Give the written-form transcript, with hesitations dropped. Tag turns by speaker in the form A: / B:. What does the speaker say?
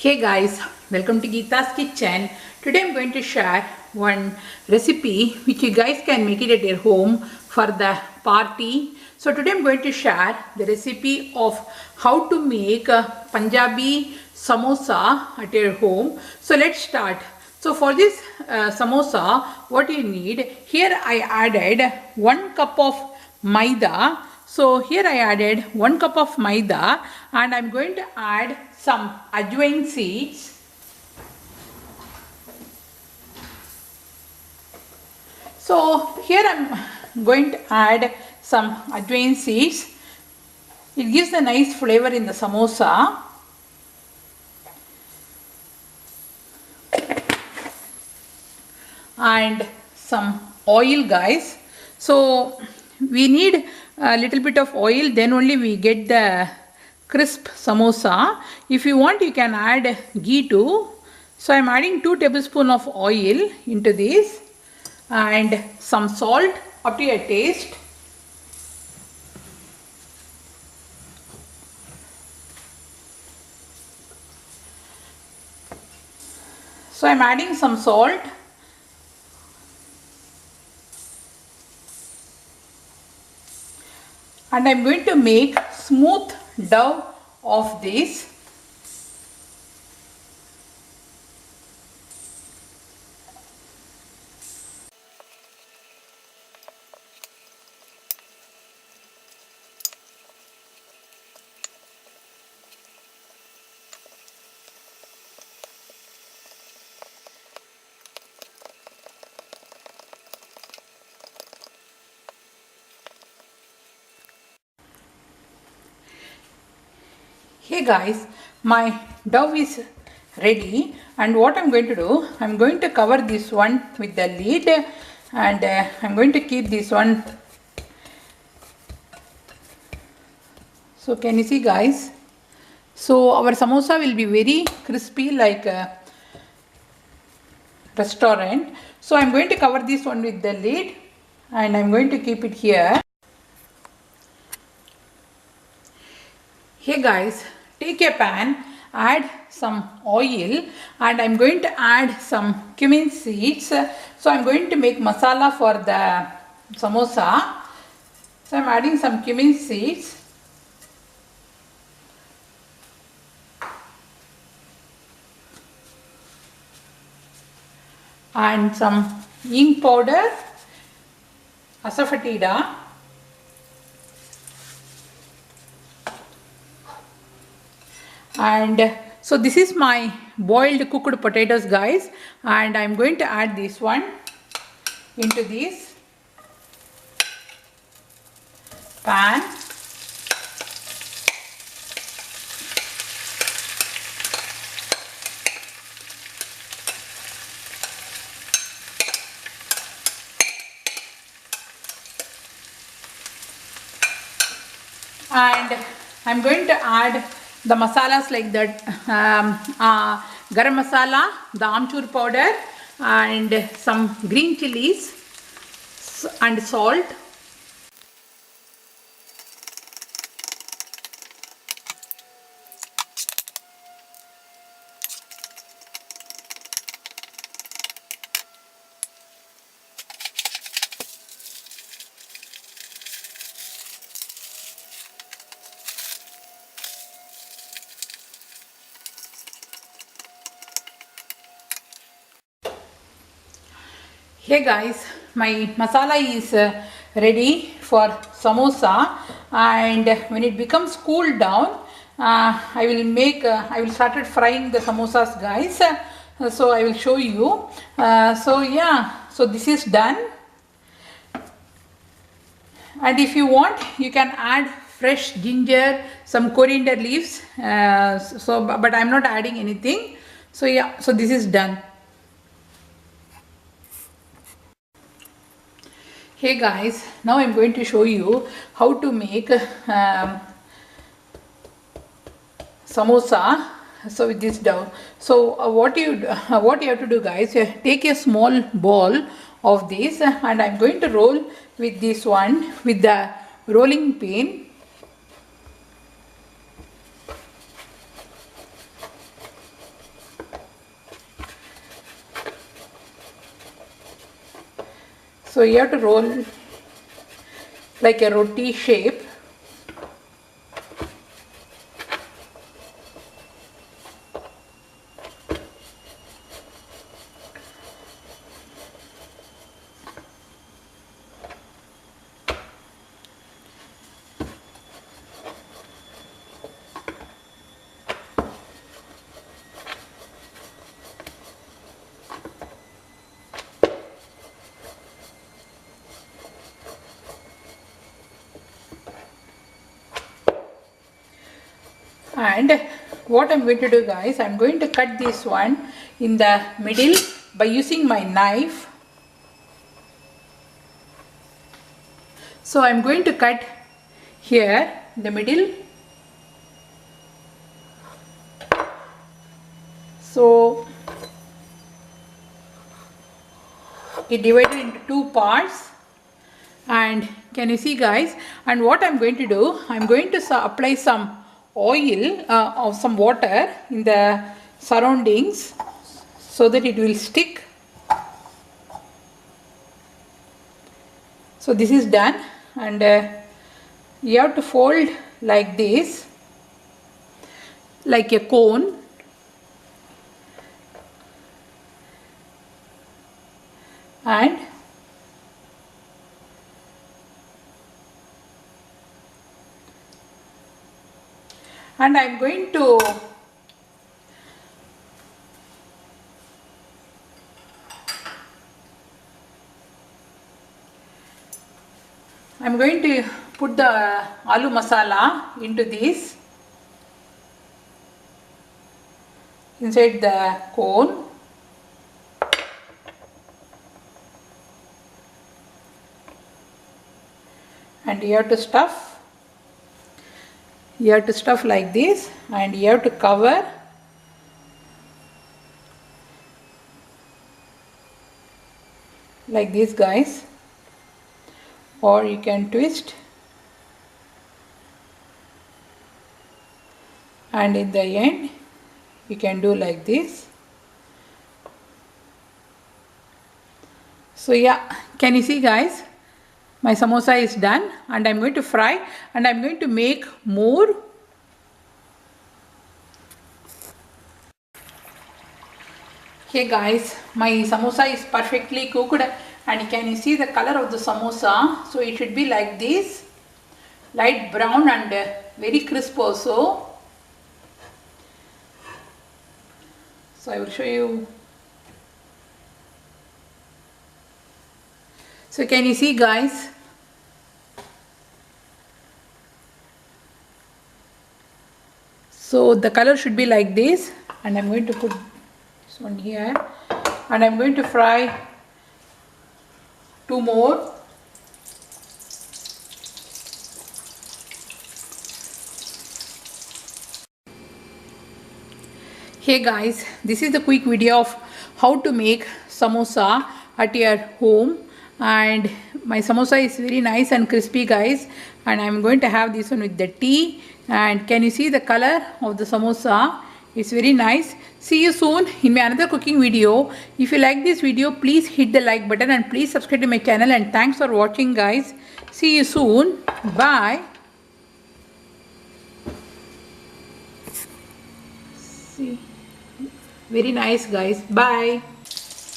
A: Hey guys, welcome to Geeta's Kitchen. Today I'm going to share one recipe which you guys can make it at your home for the party. So today I'm going to share the recipe of how to make a Punjabi Samosa at your home. So let's start. So for this samosa, what you need, here I added 1 cup of maida. So here I added 1 cup of maida and I'm going to add some Ajwain seeds. So here I'm going to add some Ajwain seeds. It gives a nice flavor in the samosa. And some oil, guys. So we need a little bit of oil, then only we get the crisp samosa. If you want, you can add ghee too. So I'm adding 2 tablespoons of oil into this and some salt up to your taste. So I'm adding some salt. And I'm going to make smooth dough of this. Hey guys, my dough is ready, and what I'm going to do, I'm going to cover this one with the lid, and I'm going to keep this one. So can you see, guys? So our samosa will be very crispy like a restaurant. So I'm going to cover this one with the lid and I'm going to keep it here. Hey guys, take a pan, add some oil, and I'm going to add some cumin seeds. So I'm going to make masala for the samosa. So I'm adding some cumin seeds. And some ink powder, asafoetida. And so this is my boiled cooked potatoes, guys, and I'm going to add this one into this pan. And I'm going to add the masalas like that, garam masala, the amchur powder, and some green chilies and salt. Hey guys, my masala is ready for samosa, and when it becomes cooled down, I will start frying the samosas, guys. So I will show you. So yeah, so this is done. And if you want, you can add fresh ginger, some coriander leaves. But I'm not adding anything. So yeah, so this is done. Hey guys, now I'm going to show you how to make samosa. So with this dough, so what you have to do, guys, take a small ball of this, and I'm going to roll with this one with the rolling pin. So you have to roll like a roti shape. And what I'm going to do, guys, I'm going to cut this one in the middle by using my knife. So I'm going to cut here in the middle. So it divided into two parts. And can you see, guys? And what I'm going to do, I'm going to apply some oil or some water in the surroundings so that it will stick. So this is done, and you have to fold like this, like a cone. And I'm going to put the aloo masala into this inside the cone. And you have to stuff like this, and you have to cover like this, guys, or you can twist, and in the end you can do like this. So yeah, can you see, guys? My samosa is done, and I'm going to fry, and I'm going to make more. Hey guys, my samosa is perfectly cooked, and can you see the color of the samosa? So it should be like this, light brown and very crisp also. So I will show you. So can you see, guys? So the color should be like this, and I'm going to put this one here, and I'm going to fry two more. Hey guys, this is the quick video of how to make samosa at your home, and my samosa is very nice and crispy, guys, and I'm going to have this one with the tea. And can you see the color of the samosa? It's very nice. See you soon in my another cooking video. If you like this video, please hit the like button and please subscribe to my channel, and thanks for watching, guys. See you soon. Bye. See, very nice, guys. Bye.